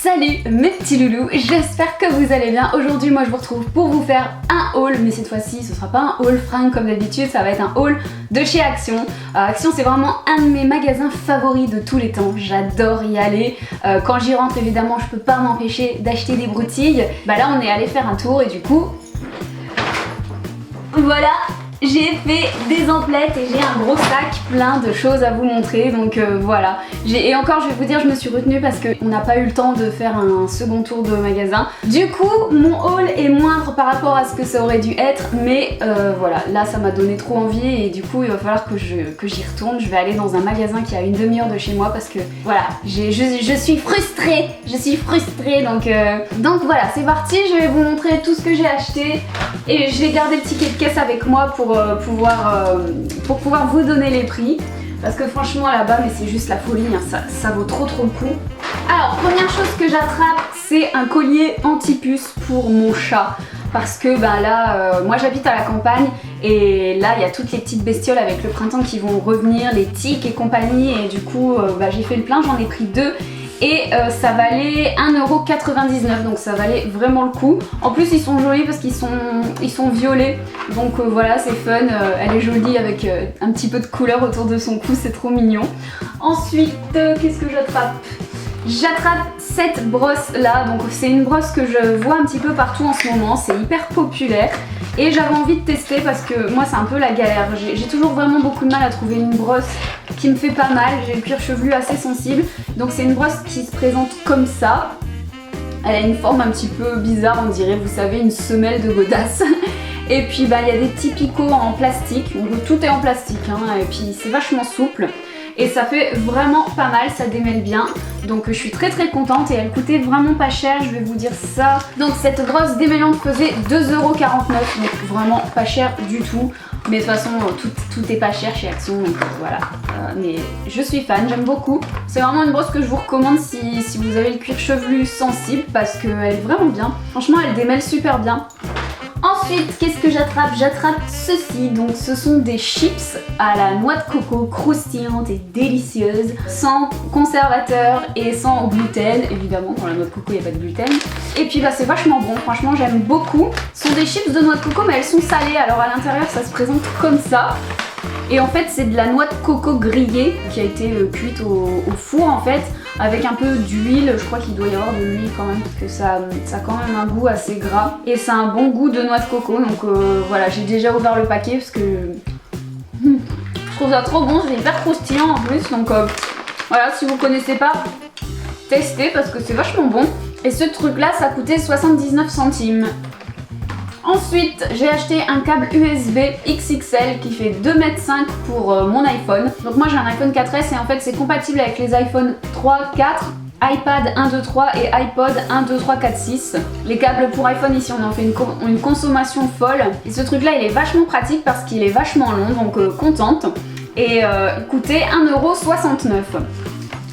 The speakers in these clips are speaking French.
Salut mes petits loulous, j'espère que vous allez bien. Aujourd'hui moi je vous retrouve pour vous faire un haul, mais cette fois-ci ce sera pas un haul fringue comme d'habitude, ça va être un haul de chez Action. Action c'est vraiment un de mes magasins favoris de tous les temps, j'adore y aller. Quand j'y rentre évidemment je peux pas m'empêcher d'acheter des broutilles. Bah là on est allé faire un tour et du coup voilà, j'ai fait des emplettes et j'ai un gros sac plein de choses à vous montrer, donc voilà. Et encore je vais vous dire, je me suis retenue parce qu'on n'a pas eu le temps de faire un second tour de magasin. Du coup mon haul est moindre par rapport à ce que ça aurait dû être, mais voilà, là ça m'a donné trop envie et du coup il va falloir que j'y retourne. Je vais aller dans un magasin qui a une demi-heure de chez moi parce que voilà, je suis frustrée, donc voilà, c'est parti, je vais vous montrer tout ce que j'ai acheté et je vais garder le ticket de caisse avec moi pour pouvoir vous donner les prix parce que franchement là-bas mais c'est juste la folie, hein, ça vaut trop le coup. Alors première chose que j'attrape, c'est un collier anti-puce pour mon chat parce que ben là moi j'habite à la campagne et là il y a toutes les petites bestioles avec le printemps qui vont revenir, les tiques et compagnie, et du coup j'ai fait le plein, j'en ai pris deux. Et ça valait 1,99€, donc ça valait vraiment le coup. En plus ils sont jolis parce qu'ils sont violets, donc voilà, c'est fun. Elle est jolie avec un petit peu de couleur autour de son cou, c'est trop mignon. Ensuite qu'est-ce que j'attrape? J'attrape cette brosse là, donc c'est une brosse que je vois un petit peu partout en ce moment, c'est hyper populaire et j'avais envie de tester parce que moi c'est un peu la galère, j'ai toujours vraiment beaucoup de mal à trouver une brosse qui me fait pas mal, j'ai le cuir chevelu assez sensible, donc c'est une brosse qui se présente comme ça. Elle a une forme un petit peu bizarre, on dirait, vous savez, une semelle de godasse. Et puis bah il y a des petits picots en plastique, donc tout est en plastique, hein, et puis c'est vachement souple. Et ça fait vraiment pas mal, ça démêle bien. Donc je suis très contente et elle coûtait vraiment pas cher, je vais vous dire ça. Donc cette brosse démêlante faisait 2,49€, donc vraiment pas cher du tout. Mais de toute façon tout est pas cher chez Action, donc voilà. Mais je suis fan, j'aime beaucoup. C'est vraiment une brosse que je vous recommande si vous avez le cuir chevelu sensible parce qu'elle est vraiment bien. Franchement elle démêle super bien. Ensuite, qu'est-ce que j'attrape? J'attrape ceci, donc ce sont des chips à la noix de coco croustillantes et délicieuses, sans conservateur et sans gluten, évidemment, dans la noix de coco il n'y a pas de gluten. Et puis bah c'est vachement bon, franchement j'aime beaucoup. Ce sont des chips de noix de coco mais elles sont salées, alors à l'intérieur ça se présente comme ça. Et en fait c'est de la noix de coco grillée qui a été cuite au four en fait, avec un peu d'huile, je crois qu'il doit y avoir de l'huile quand même, parce que ça a quand même un goût assez gras. Et ça a un bon goût de noix de coco, donc voilà, j'ai déjà ouvert le paquet parce que je trouve ça trop bon, c'est hyper croustillant en plus, donc voilà, si vous connaissez pas, testez parce que c'est vachement bon. Et ce truc là ça coûtait 79 centimes. Ensuite, j'ai acheté un câble USB XXL qui fait 2,5 m pour mon iPhone. Donc moi j'ai un iPhone 4S et en fait c'est compatible avec les iPhone 3, 4, iPad 1, 2, 3 et iPod 1, 2, 3, 4, 6. Les câbles pour iPhone ici on en fait une consommation folle. Et ce truc là il est vachement pratique parce qu'il est vachement long, donc contente. Et il coûtait 1,69€.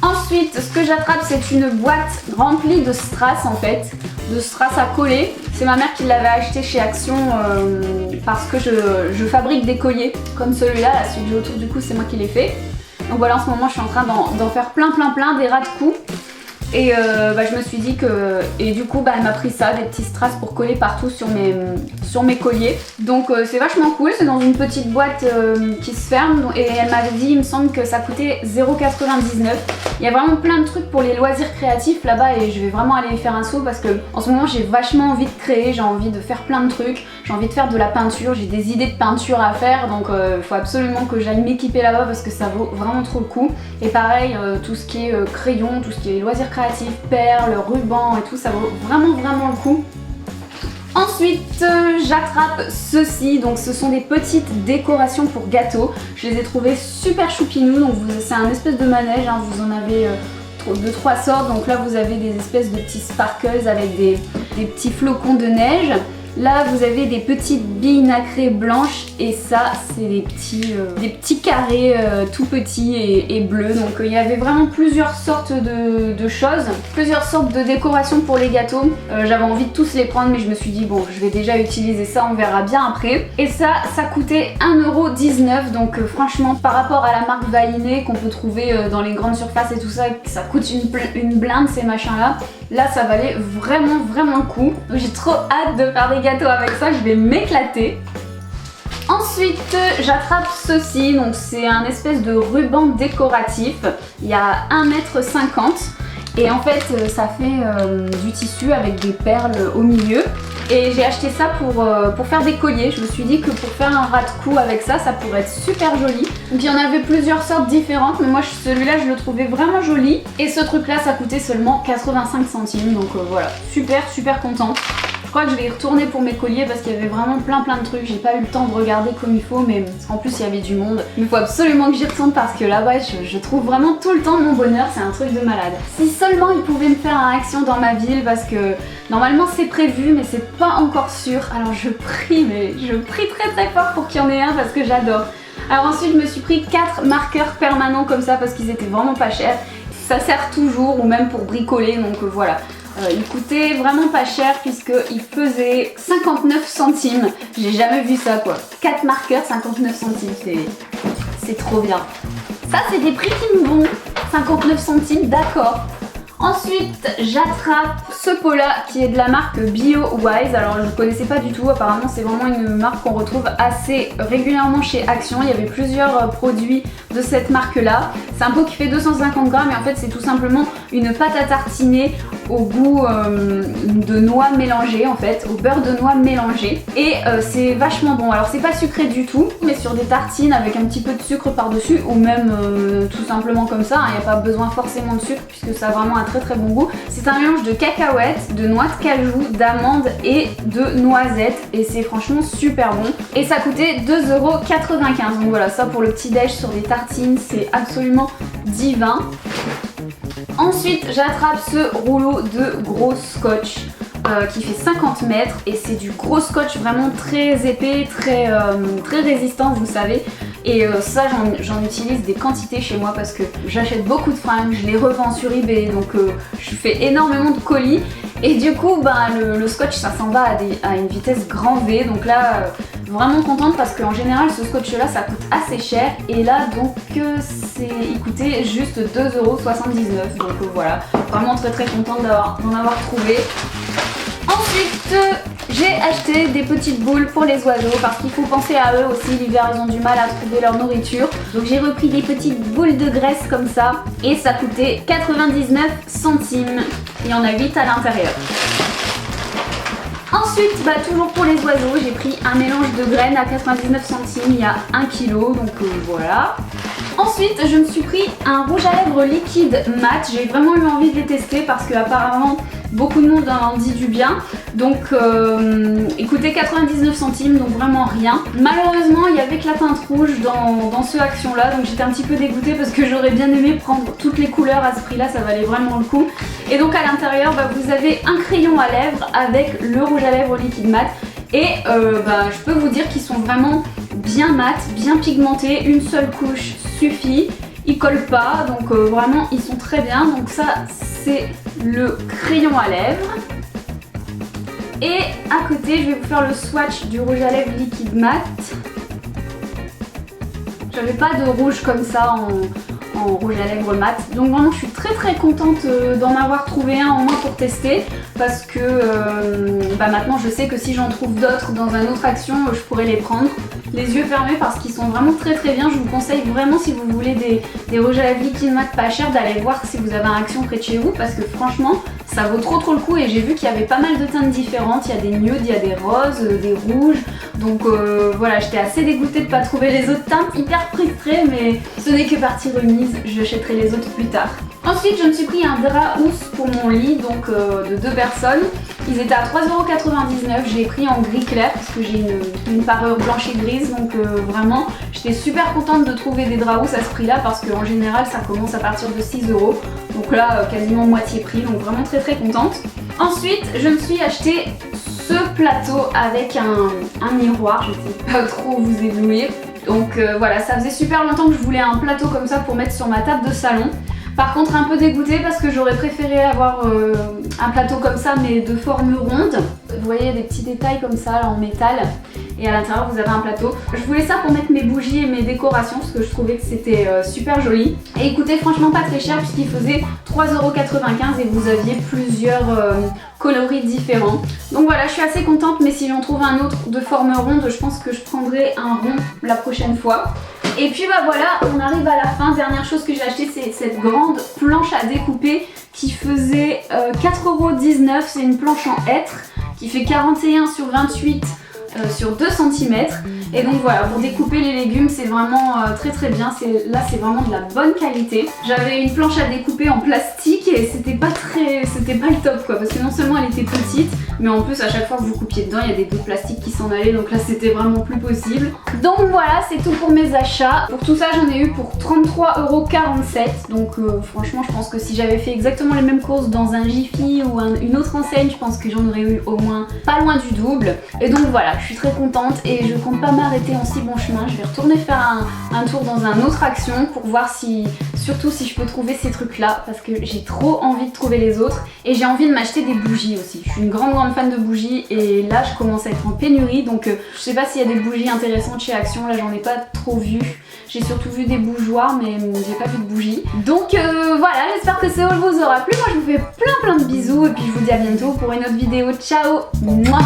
Ensuite, ce que j'attrape, c'est une boîte remplie de strass en fait, de strass à coller. C'est ma mère qui l'avait acheté chez Action parce que je fabrique des colliers comme celui-là, celui que j'ai autour du cou, c'est moi qui l'ai fait. Donc voilà, en ce moment, je suis en train d'en faire plein, des ras de cou. Et je me suis dit que... Et du coup, elle m'a pris ça, des petits strass pour coller partout sur mes colliers. Donc c'est vachement cool, c'est dans une petite boîte qui se ferme. Et elle m'avait dit, il me semble que ça coûtait 0,99€. Il y a vraiment plein de trucs pour les loisirs créatifs là-bas et je vais vraiment aller y faire un saut parce que en ce moment j'ai vachement envie de créer, j'ai envie de faire plein de trucs, j'ai envie de faire de la peinture, j'ai des idées de peinture à faire, donc il faut absolument que j'aille m'équiper là-bas parce que ça vaut vraiment trop le coup. Et pareil, tout ce qui est crayon, tout ce qui est loisirs créatifs, perles, rubans et tout, ça vaut vraiment le coup. Ensuite, j'attrape ceci, donc ce sont des petites décorations pour gâteaux. Je les ai trouvées super choupinous, donc c'est un espèce de manège, hein, vous en avez de 3 sortes. Donc là vous avez des espèces de petits sparkles avec des petits flocons de neige. Là vous avez des petites billes nacrées blanches et ça c'est des petits carrés tout petits et bleus. Donc il y avait vraiment plusieurs sortes de choses, plusieurs sortes de décorations pour les gâteaux. J'avais envie de tous les prendre mais je me suis dit bon je vais déjà utiliser ça, on verra bien après. Et ça coûtait 1,19€, donc franchement par rapport à la marque Vainé qu'on peut trouver dans les grandes surfaces et tout ça, ça coûte une blinde ces machins là. Là ça valait vraiment le coup. Donc j'ai trop hâte de faire des gâteaux avec ça, je vais m'éclater. Ensuite j'attrape ceci, donc c'est un espèce de ruban décoratif. Il y a 1,50 m et en fait ça fait du tissu avec des perles au milieu. Et j'ai acheté ça pour faire des colliers. Je me suis dit que pour faire un ras de cou avec ça, ça pourrait être super joli. Donc il y en avait plusieurs sortes différentes, mais moi celui-là je le trouvais vraiment joli. Et ce truc là ça coûtait seulement 85 centimes, donc voilà, super contente. Je crois que je vais y retourner pour mes colliers parce qu'il y avait vraiment plein de trucs. J'ai pas eu le temps de regarder comme il faut, mais en plus il y avait du monde. Il faut absolument que j'y retourne parce que là-bas je trouve vraiment tout le temps mon bonheur, c'est un truc de malade. Si seulement ils pouvaient me faire un action dans ma ville, parce que normalement c'est prévu mais c'est pas encore sûr. Alors je prie très fort pour qu'il y en ait un parce que j'adore. Alors ensuite je me suis pris 4 marqueurs permanents comme ça parce qu'ils étaient vraiment pas chers. Ça sert toujours ou même pour bricoler, donc voilà. Il coûtait vraiment pas cher puisqu'il faisait 59 centimes. J'ai jamais vu ça quoi. 4 marqueurs, 59 centimes, c'est trop bien. Ça c'est des prix qui me vont. 59 centimes, d'accord. Ensuite j'attrape ce pot là qui est de la marque BioWise. Alors je ne connaissais pas du tout, apparemment c'est vraiment une marque qu'on retrouve assez régulièrement chez Action. Il y avait plusieurs produits de cette marque là. C'est un pot qui fait 250 grammes et en fait c'est tout simplement une pâte à tartiner au goût de noix mélangée en fait, au beurre de noix mélangé. Et c'est vachement bon. Alors c'est pas sucré du tout, mais sur des tartines avec un petit peu de sucre par dessus ou même tout simplement comme ça, il n'y a pas besoin forcément de sucre puisque ça a vraiment un très bon goût. C'est un mélange de cacahuètes, de noix de cajou, d'amandes et de noisettes et c'est franchement super bon. Et ça coûtait 2,95 €. Donc voilà, ça pour le petit déj sur des tartines, c'est absolument divin. Ensuite j'attrape ce rouleau de gros scotch qui fait 50 mètres et c'est du gros scotch vraiment très épais, très résistant vous savez. Et ça j'en utilise des quantités chez moi parce que j'achète beaucoup de fringues, je les revends sur eBay, donc je fais énormément de colis. Et du coup le scotch ça s'en va à une vitesse grand V, donc là vraiment contente parce qu'en général ce scotch là ça coûte assez cher et là donc il coûtait juste 2,79 €, donc voilà, vraiment très contente d'en avoir trouvé. Ensuite j'ai acheté des petites boules pour les oiseaux parce qu'il faut penser à eux aussi, l'hiver ils ont du mal à trouver leur nourriture. Donc j'ai repris des petites boules de graisse comme ça et ça coûtait 99 centimes. Il y en a 8 à l'intérieur. Ensuite, toujours pour les oiseaux, j'ai pris un mélange de graines à 99 centimes, il y a 1 kg, donc voilà. Ensuite, je me suis pris un rouge à lèvres liquide mat. J'ai vraiment eu envie de les tester parce que apparemment beaucoup de monde en dit du bien. Donc il coûtait 99 centimes, donc vraiment rien. Malheureusement, il y avait que la teinte rouge dans ce action là, donc j'étais un petit peu dégoûtée parce que j'aurais bien aimé prendre toutes les couleurs à ce prix là, ça valait vraiment le coup. Et donc à l'intérieur, vous avez un crayon à lèvres avec le rouge à lèvres liquide mat. Et je peux vous dire qu'ils sont vraiment bien mat, bien pigmentés, une seule couche suffit, ils collent pas, donc vraiment ils sont très bien. Donc ça c'est le crayon à lèvres. Et à côté je vais vous faire le swatch du rouge à lèvres liquide mat. J'avais pas de rouge comme ça en rouge à lèvres mat, donc vraiment je suis très contente d'en avoir trouvé un au moins pour tester parce que maintenant je sais que si j'en trouve d'autres dans une autre action je pourrais les prendre les yeux fermés parce qu'ils sont vraiment très bien. Je vous conseille vraiment si vous voulez des rouges à lèvres liquide mat pas chers d'aller voir si vous avez un action près de chez vous parce que franchement ça vaut trop le coup et j'ai vu qu'il y avait pas mal de teintes différentes, il y a des nudes, il y a des roses, des rouges, donc voilà, j'étais assez dégoûtée de pas trouver les autres teintes, hyper frustrée, mais ce n'est que partie remise, je jetterai les autres plus tard. Ensuite je me suis pris un drap housse pour mon lit, donc de 2 personnes. Ils étaient à 3,99 €, j'ai pris en gris clair parce que j'ai une parure blanche et grise, donc vraiment j'étais super contente de trouver des draps housses à ce prix là parce qu'en général ça commence à partir de 6 €, donc là quasiment moitié prix, donc vraiment très contente. Ensuite je me suis acheté ce plateau avec un miroir, je ne sais pas trop vous éblouir, donc voilà, ça faisait super longtemps que je voulais un plateau comme ça pour mettre sur ma table de salon. Par contre un peu dégoûtée parce que j'aurais préféré avoir un plateau comme ça mais de forme ronde. Vous voyez des petits détails comme ça là, en métal. et à l'intérieur vous avez un plateau. Je voulais ça pour mettre mes bougies et mes décorations parce que je trouvais que c'était super joli. Et écoutez, franchement pas très cher puisqu'il faisait 3,95€ et vous aviez plusieurs coloris différents. Donc voilà, je suis assez contente, mais si j'en trouve un autre de forme ronde, je pense que je prendrai un rond la prochaine fois. Et puis bah voilà, on arrive à la fin. Dernière chose que j'ai acheté, c'est cette grande planche à découper qui faisait 4,19€. C'est une planche en hêtre qui fait 41 sur 28 sur 2 cm. Et donc voilà, pour découper les légumes, c'est vraiment très bien. Là, c'est vraiment de la bonne qualité. J'avais une planche à découper en plastique et c'était pas le top quoi, parce que non seulement elle était petite, mais en plus à chaque fois que vous coupiez dedans, il y a des bouts de plastique qui s'en allaient, donc là c'était vraiment plus possible. Donc voilà, c'est tout pour mes achats. Pour tout ça, j'en ai eu pour 33,47€. Donc franchement, je pense que si j'avais fait exactement les mêmes courses dans un Jiffy ou une autre enseigne, je pense que j'en aurais eu au moins pas loin du double. Et donc voilà, je suis très contente et je compte pas m'arrêter en si bon chemin. Je vais retourner faire un tour dans un autre action pour voir surtout si je peux trouver ces trucs là, parce que j'ai trop envie de trouver les autres et j'ai envie de m'acheter des bougies aussi. Je suis une grande fan de bougies et là je commence à être en pénurie, donc je sais pas s'il y a des bougies intéressantes chez Action. Là j'en ai pas trop vu, j'ai surtout vu des bougeoirs mais j'ai pas vu de bougies. Donc voilà, j'espère que ce haul vous aura plu. Moi je vous fais plein de bisous et puis je vous dis à bientôt pour une autre vidéo. Ciao. Mouah.